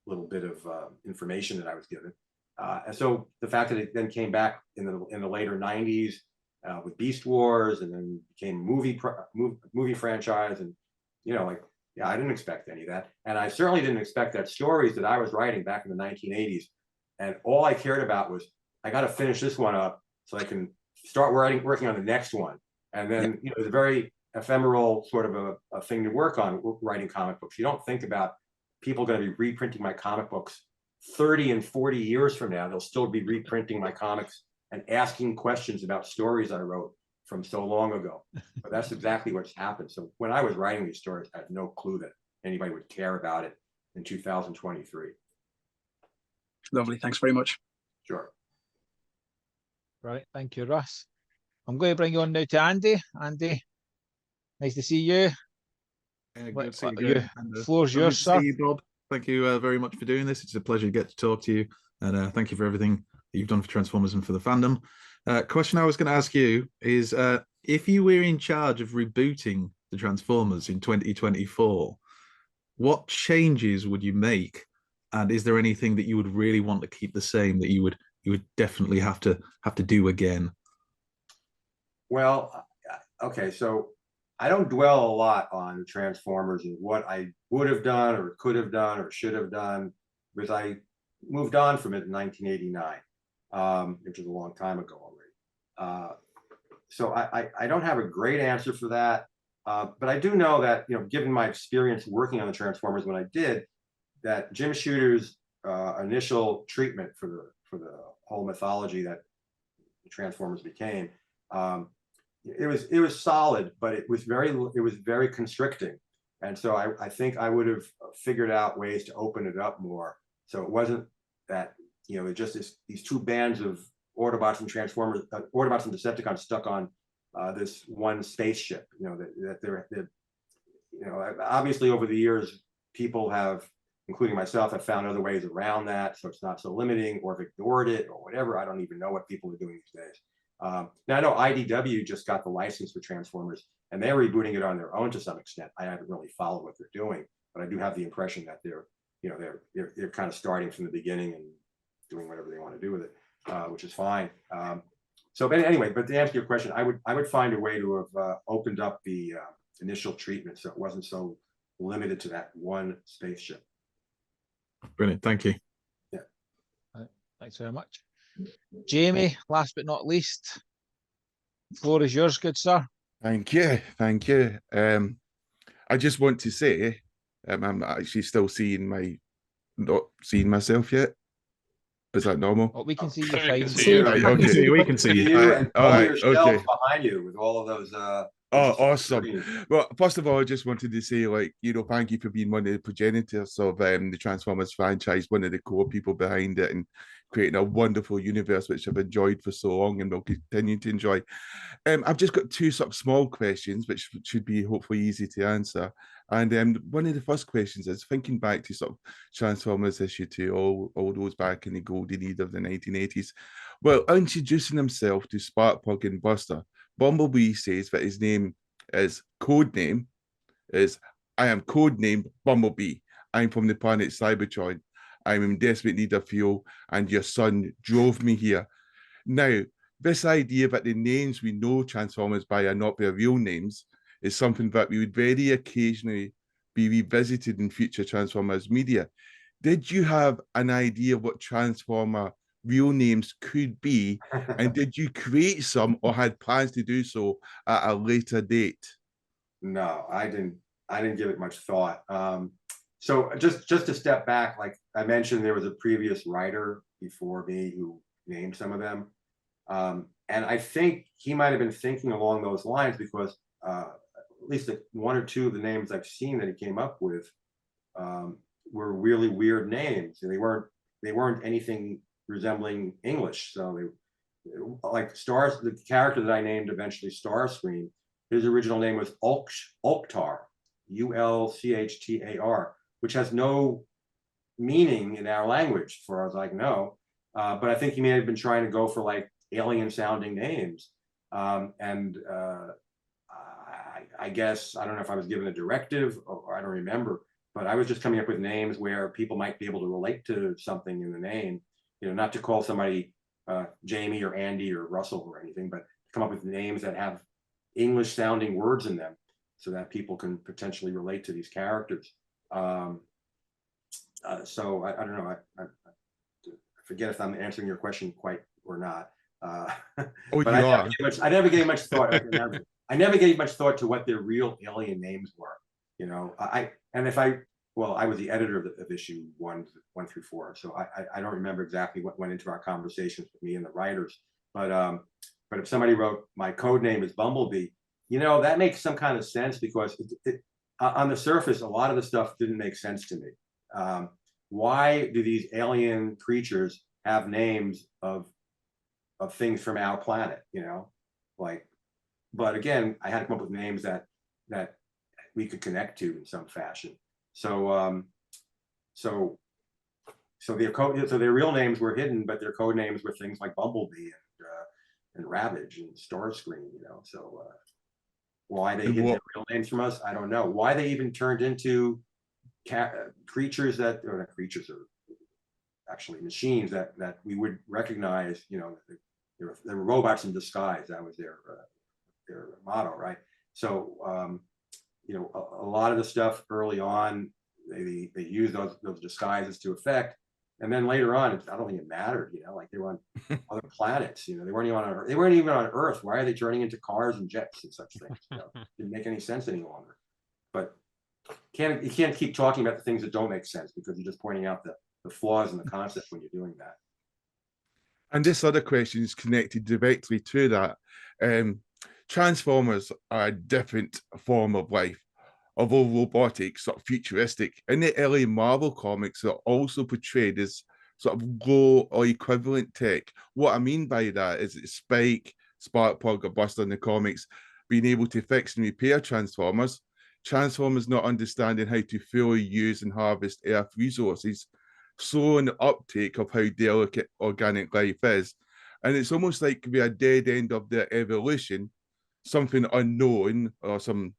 little bit of information that I was given. And so the fact that it then came back in the later '90s with Beast Wars, and then became movie franchise, and yeah, I didn't expect any of that, and I certainly didn't expect that stories that I was writing back in the 1980s, and all I cared about was I got to finish this one up so I can start working on the next one. And then it was a very ephemeral sort of a thing to work on, writing comic books. You don't think about people going to be reprinting my comic books 30 and 40 years from now. They'll still be reprinting my comics and asking questions about stories I wrote from so long ago. But that's exactly what's happened. So when I was writing these stories, I had no clue that anybody would care about it in 2023. Lovely. Thanks very much. Sure. Right. Thank you, Russ. I'm going to bring you on now to Andy. Andy, nice to see you. Good to see you again. The floor's yours, sir. See you, Bob. Thank you very much for doing this. It's a pleasure to get to talk to you. And thank you for everything that you've done for Transformers and for the fandom. Question I was going to ask you is, if you were in charge of rebooting the Transformers in 2024, what changes would you make? And is there anything that you would really want to keep the same that you would definitely have to do again? Well, okay, so I don't dwell a lot on the Transformers and what I would have done or could have done or should have done, because I moved on from it in 1989, which is a long time ago already. So I don't have a great answer for that, but I do know that, given my experience working on the Transformers when I did, that Jim Shooter's initial treatment for the whole mythology that Transformers became, it was solid, but it was very constricting, and so I think I would have figured out ways to open it up more, so it wasn't that it just these two bands of Autobots and Transformers, Autobots and Decepticons stuck on this one spaceship. That they're obviously over the years people have, including myself, have found other ways around that, so it's not so limiting, or have ignored it or whatever. I don't even know what people are doing these days. Now I know IDW just got the license for Transformers, and they're rebooting it on their own to some extent. I haven't really followed what they're doing, but I do have the impression that they're kind of starting from the beginning and doing whatever they want to do with it, which is fine. But anyway, but to answer your question, I would find a way to have opened up the initial treatment so it wasn't so limited to that one spaceship. Brilliant, thank you. Yeah. Thanks very much. Jamie, last but not least, the floor is yours, good sir. Thank you. I just want to say, I'm actually still not seeing myself yet. Is that normal? Oh, we can see you We fine. can see you. Right, okay. We can see you. And all your shelves behind you with all of those. Oh, awesome. Well, first of all, I just wanted to say, thank you for being one of the progenitors of the Transformers franchise, one of the core people behind it, and creating a wonderful universe, which I've enjoyed for so long and will continue to enjoy. I've just got two sort of small questions, which should be hopefully easy to answer. And one of the first questions is thinking back to sort of Transformers issue 2, all those back in the golden era of the 1980s. Well, introducing himself to Sparkplug and Buster, Bumblebee says that his name is I am codenamed Bumblebee. I'm from the planet Cybertron. I'm in desperate need of fuel, and your son drove me here. Now, this idea that the names we know Transformers by are not their real names is something that we would very occasionally be revisited in future Transformers media. Did you have an idea of what Transformer real names could be, and did you create some or had plans to do so at a later date? No, I didn't give it much thought. So just to step back, like I mentioned, there was a previous writer before me who named some of them. And I think he might have been thinking along those lines because at least one or two of the names I've seen that he came up with were really weird names, and they weren't anything resembling English. So they, like Stars, the character that I named eventually Starscream, his original name was Ulktar, Ulchtar, which has no meaning in our language, as far as I know. But I think he may have been trying to go for like alien sounding names. I guess, I don't know if I was given a directive or I don't remember, but I was just coming up with names where people might be able to relate to something in the name, you know, not to call somebody Jamie or Andy or Russell or anything, but come up with names that have English sounding words in them so that people can potentially relate to these characters. So I don't know, I forget if I'm answering your question quite or not. But I never gave much thought. I never gave much thought to what their real alien names were. You know, I was the editor of issue 1 through 4, so I don't remember exactly what went into our conversations with me and the writers. But if somebody wrote my code name is Bumblebee, you know, that makes some kind of sense because on the surface, a lot of the stuff didn't make sense to me. Why do these alien creatures have names of things from our planet? You know, like. But again, I had to come up with names that we could connect to in some fashion. So their real names were hidden, but their code names were things like Bumblebee and Ravage and Starscream. You know, so why they hid their real names from us, I don't know. Why they even turned into creatures that, or not creatures, or actually machines that we would recognize. You know, they were robots in disguise. That was their motto, right? So you know, a lot of the stuff early on, they used those disguises to effect, and then later on, I don't think it mattered. You know, like they were on other planets. You know, they weren't even on Earth. They weren't even on Earth. Why are they turning into cars and jets and such things? You know, didn't make any sense any longer. But you can't keep talking about the things that don't make sense because you're just pointing out the flaws in the concept when you're doing that. And this other question is connected directly to that. Transformers are a different form of life, although robotic, sort of futuristic. In the early Marvel comics, they're also portrayed as sort of low or equivalent tech. What I mean by that is that Spike, Sparkplug, or Buster in the comics being able to fix and repair Transformers, Transformers not understanding how to fully use and harvest Earth resources, slowing the uptake of how delicate organic life is. And it's almost like could be a dead end of their evolution, something unknown or some,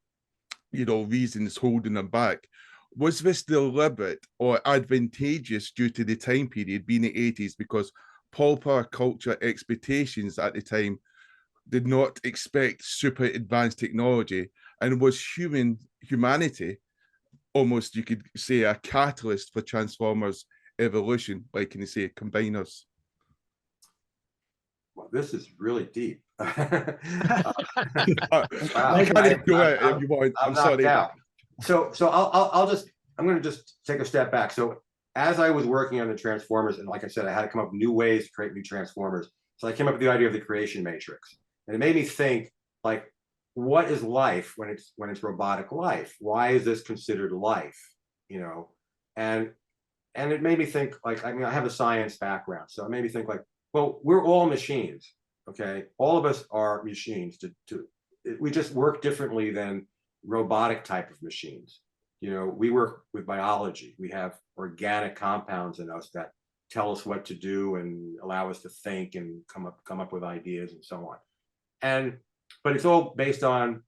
you know, reasons holding them back. Was this deliberate or advantageous due to the time period being the 80s, because popular culture expectations at the time did not expect super advanced technology, and was humanity almost, you could say, a catalyst for Transformers evolution, like can you say combiners? Well, this is really deep. Wow. You can't do it if you want. I'm sorry. So I'm going to just take a step back. So as I was working on the Transformers, and like I said, I had to come up with new ways to create new Transformers. So I came up with the idea of the creation matrix, and it made me think, like, what is life when it's robotic life? Why is this considered life? You know, and it made me think, like, I mean, I have a science background, so it made me think, like, well, we're all machines, okay? All of us are machines. We just work differently than robotic type of machines. You know, we work with biology. We have organic compounds in us that tell us what to do and allow us to think and come up with ideas and so on. But it's all based on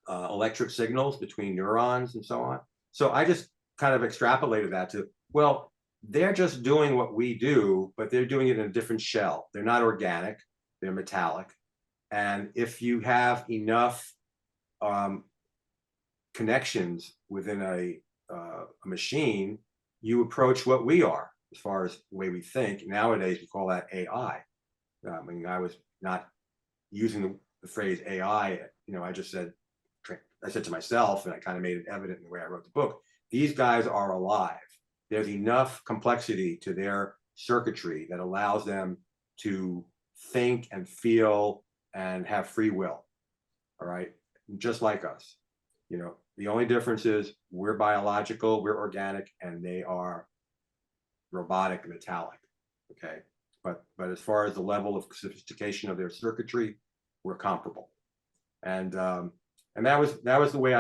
electric signals between neurons and so on. So I just kind of extrapolated that to, well, they're just doing what we do, but they're doing it in a different shell. They're not organic, they're metallic. And if you have enough connections within a machine, you approach what we are as far as the way we think. Nowadays, we call that AI. I mean, I was not using the phrase AI, you know, I just said, I said to myself, and I kind of made it evident in the way I wrote the book, these guys are alive. There's enough complexity to their circuitry that allows them to think and feel and have free will. All right, just like us. You know, the only difference is we're biological, we're organic, and they are robotic, metallic. Okay, but as far as the level of sophistication of their circuitry, we're comparable. And that was the way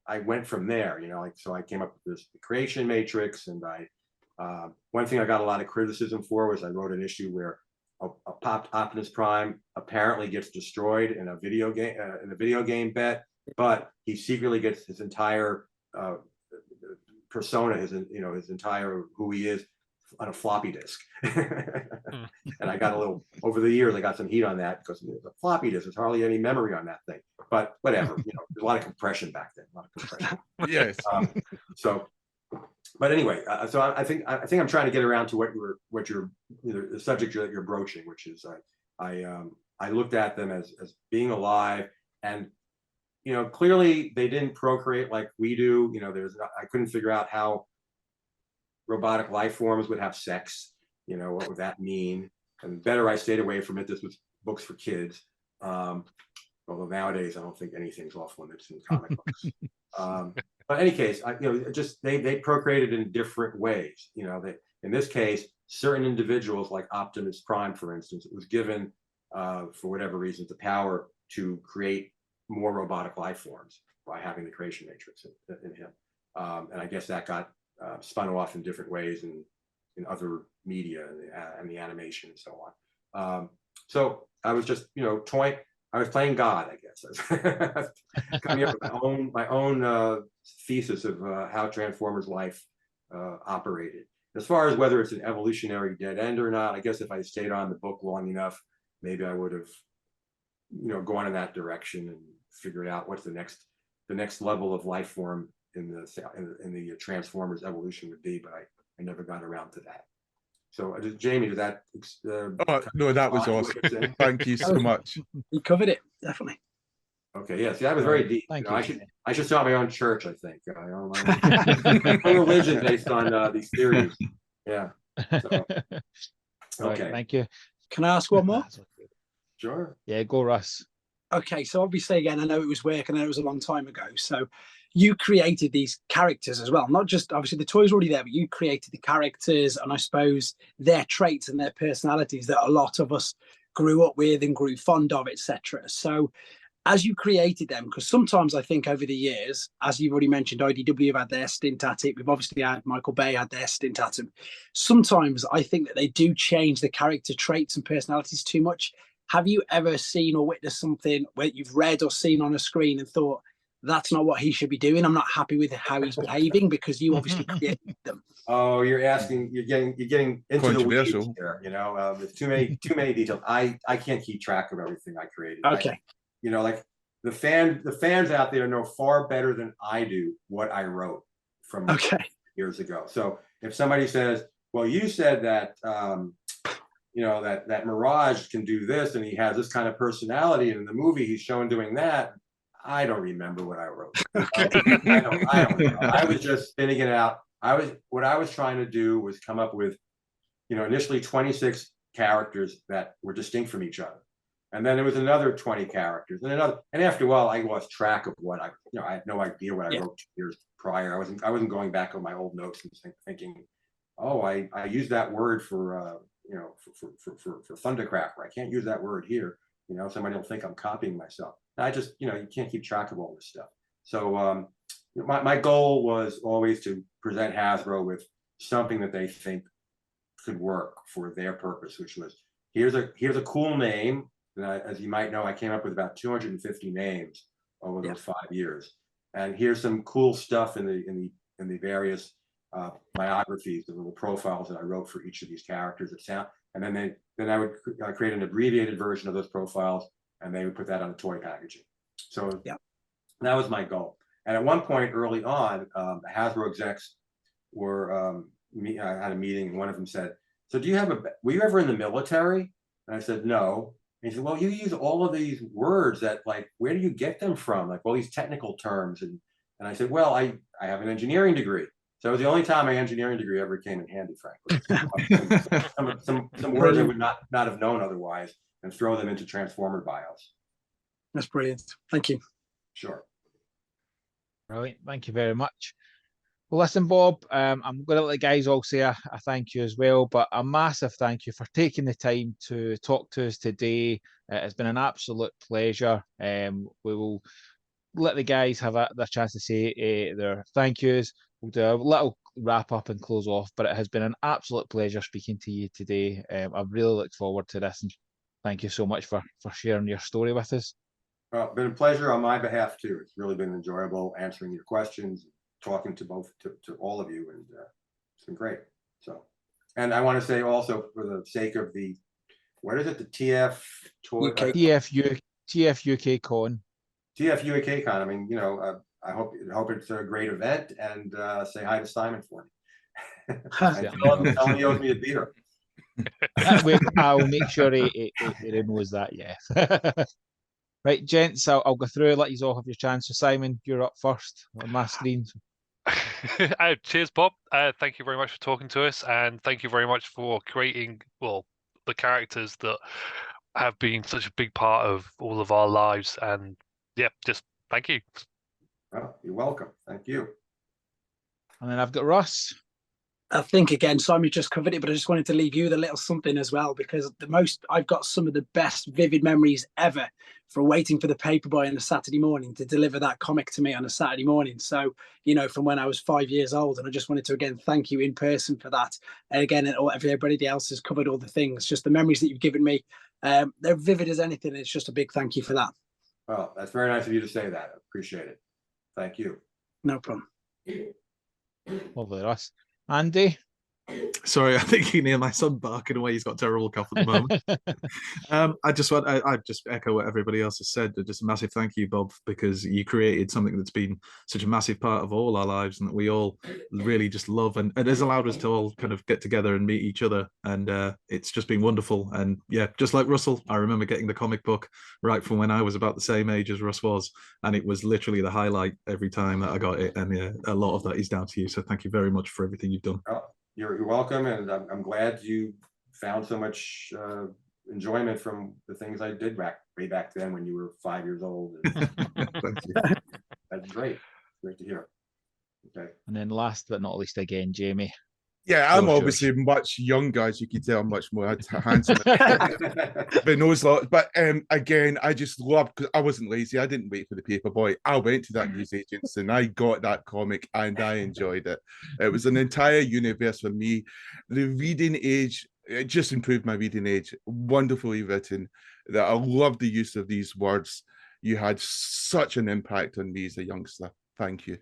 I went from there. You know, like, so I came up with this creation matrix, and one thing I got a lot of criticism for was I wrote an issue where a popped Optimus Prime apparently gets destroyed in a video game bet, but he secretly gets his entire persona, his entire who he is on a floppy disk. And I got a little, over the years, I got some heat on that because the floppy disk, there's hardly any memory on that thing. But whatever, you know, there's a lot of compression back then, a lot of compression. Yes. But anyway, so I think I'm trying to get around to what you're the subject that you're broaching, which is I looked at them as being alive, and you know, clearly they didn't procreate like we do. You know, I couldn't figure out how robotic life forms would have sex. You know, what would that mean? And better I stayed away from it. This was books for kids. Although nowadays I don't think anything's off limits in comic books. But in any case, just they procreated in different ways. You know, in this case, certain individuals like Optimus Prime, for instance, was given for whatever reason the power to create more robotic life forms by having the creation matrix in him. And I guess that got spun off in different ways in other media and the animation and so on. So I was just, you know, I was playing God, I guess. Coming up with my own thesis of how Transformers life operated. As far as whether it's an evolutionary dead end or not, I guess if I stayed on the book long enough, maybe I would have, you know, gone in that direction and figured out what's the next level of life form in the Transformers evolution would be, but I never got around to that. So, Jamie, did that? Oh no, that was awesome. Thank you so much. You covered it, definitely. Okay, yeah, see, that was very deep. Thank you. you. I should start my own church, I think. My own religion based on these theories. Yeah. So, okay. Thank you. Can I ask one more? Sure. Yeah, go Russ. Okay, so obviously, again, I know it was work, and I know it was a long time ago. So you created these characters as well, not just, obviously the toys were already there, but you created the characters and I suppose their traits and their personalities that a lot of us grew up with and grew fond of, etc. So as you created them, because sometimes I think over the years, as you've already mentioned, IDW have had their stint at it. We've obviously had Michael Bay had their stint at them. Sometimes I think that they do change the character traits and personalities too much. Have you ever seen or witnessed something where you've read or seen on a screen and thought, that's not what he should be doing? I'm not happy with how he's behaving, because you obviously created them. Oh, you're getting into the weeds here. You know, there's too many details. I can't keep track of everything I created. Okay. You know, like the fans out there know far better than I do what I wrote from years ago. So if somebody says, well, you said that you know, that Mirage can do this and he has this kind of personality, and in the movie he's shown doing that, I don't remember what I wrote. I don't know. I was just spinning it out. What I was trying to do was come up with, you know, initially 26 characters that were distinct from each other. And then there was another 20 characters and after a while I lost track of what I had no idea what I wrote 2 years prior. I wasn't going back on my old notes and thinking, oh, I used that word for you know, for Thundercracker. I can't use that word here. You know, somebody will think I'm copying myself. I just, you know, you can't keep track of all this stuff. So my goal was always to present Hasbro with something that they think could work for their purpose, which was here's a cool name. And as you might know, I came up with about 250 names over those 5 years. And here's some cool stuff in the various biographies, the little profiles that I wrote for each of these characters. And then I would create an abbreviated version of those profiles, and they would put that on the toy packaging. So that was my goal. And at one point early on, the Hasbro execs were I had a meeting, and one of them said, "So were you ever in the military?" And I said, "No." And he said, "Well, you use all of these words that, like, where do you get them from? Like all these technical terms And I said, well, I have an engineering degree. So it was the only time my engineering degree ever came in handy, frankly. Some words I would not have known otherwise, and throw them into Transformer bios. That's brilliant. Thank you. Sure. Brilliant. Thank you very much. Well, listen, Bob, I'm going to let the guys all say a thank you as well, but a massive thank you for taking the time to talk to us today. It's been an absolute pleasure. We will let the guys have their chance to say their thank yous. We'll do a little wrap up and close off, but it has been an absolute pleasure speaking to you today. I've really looked forward to this, and thank you so much for sharing your story with us. Well, it's been a pleasure on my behalf too. It's really been enjoyable answering your questions, talking to all of you, and it's been great. So, and I want to say also, for the sake of the, what is it, the TFUKCon. TFUKCon. I mean, you know, I hope it's a great event, and say hi to Simon for me. And tell him he owes me a beer. I'll make sure he knows that. Yeah. Right, gents, I'll go through, let you all have your chance. So Simon, you're up first on my screen. Cheers, Bob. Thank you very much for talking to us, and thank you very much for creating, well, the characters that have been such a big part of all of our lives. And yeah, just thank you. Well, you're welcome. Thank you. And then I've got Russ. I think, again, Simon just covered it, but I just wanted to leave you with a little something as well, because I've got some of the best vivid memories ever for waiting for the paperboy on a Saturday morning to deliver that comic to me on a Saturday morning. So, you know, from when I was 5 years old, and I just wanted to, again, thank you in person for that. And again, everybody else has covered all the things, just the memories that you've given me. They're vivid as anything. It's just a big thank you for that. Well, that's very nice of you to say that. I appreciate it. Thank you. No problem. Lovely, Russ. Andy? Sorry, I think you can hear my son barking away. He's got a terrible cough at the moment. I just echo what everybody else has said. Just a massive thank you, Bob, because you created something that's been such a massive part of all our lives and that we all really just love, and it has allowed us to all kind of get together and meet each other, and it's just been wonderful. And yeah, just like Russell, I remember getting the comic book right from when I was about the same age as Russ was, and it was literally the highlight every time that I got it, and yeah, a lot of that is down to you, so thank you very much for everything you've done. Oh, you're welcome, and I'm glad you found so much enjoyment from the things I did way back then when you were 5 years old. Thank you. That's great. Great to hear. Okay. And then last but not least, again, Jamie. Yeah, I'm George. obviously much younger, as you can tell. I'm much more handsome. But knows lots. But again, I just love, because I wasn't lazy. I didn't wait for the paperboy. I went to that newsagents and I got that comic and I enjoyed it. It was an entire universe for me. The reading age, it just improved my reading age. Wonderfully written. That I love the use of these words. You had such an impact on me as a youngster. Thank you.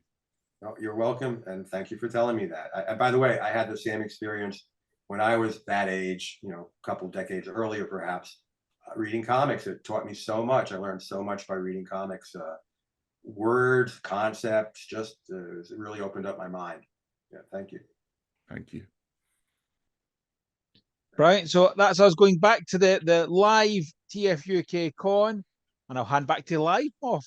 Oh, you're welcome, and thank you for telling me that. By the way, I had the same experience when I was that age, you know, a couple decades earlier, perhaps, reading comics. It taught me so much. I learned so much by reading comics. Words, concepts, just it really opened up my mind. Yeah, thank you. Thank you. Right, so that's us going back to the live TFUKCon, and I'll hand back to live Moff.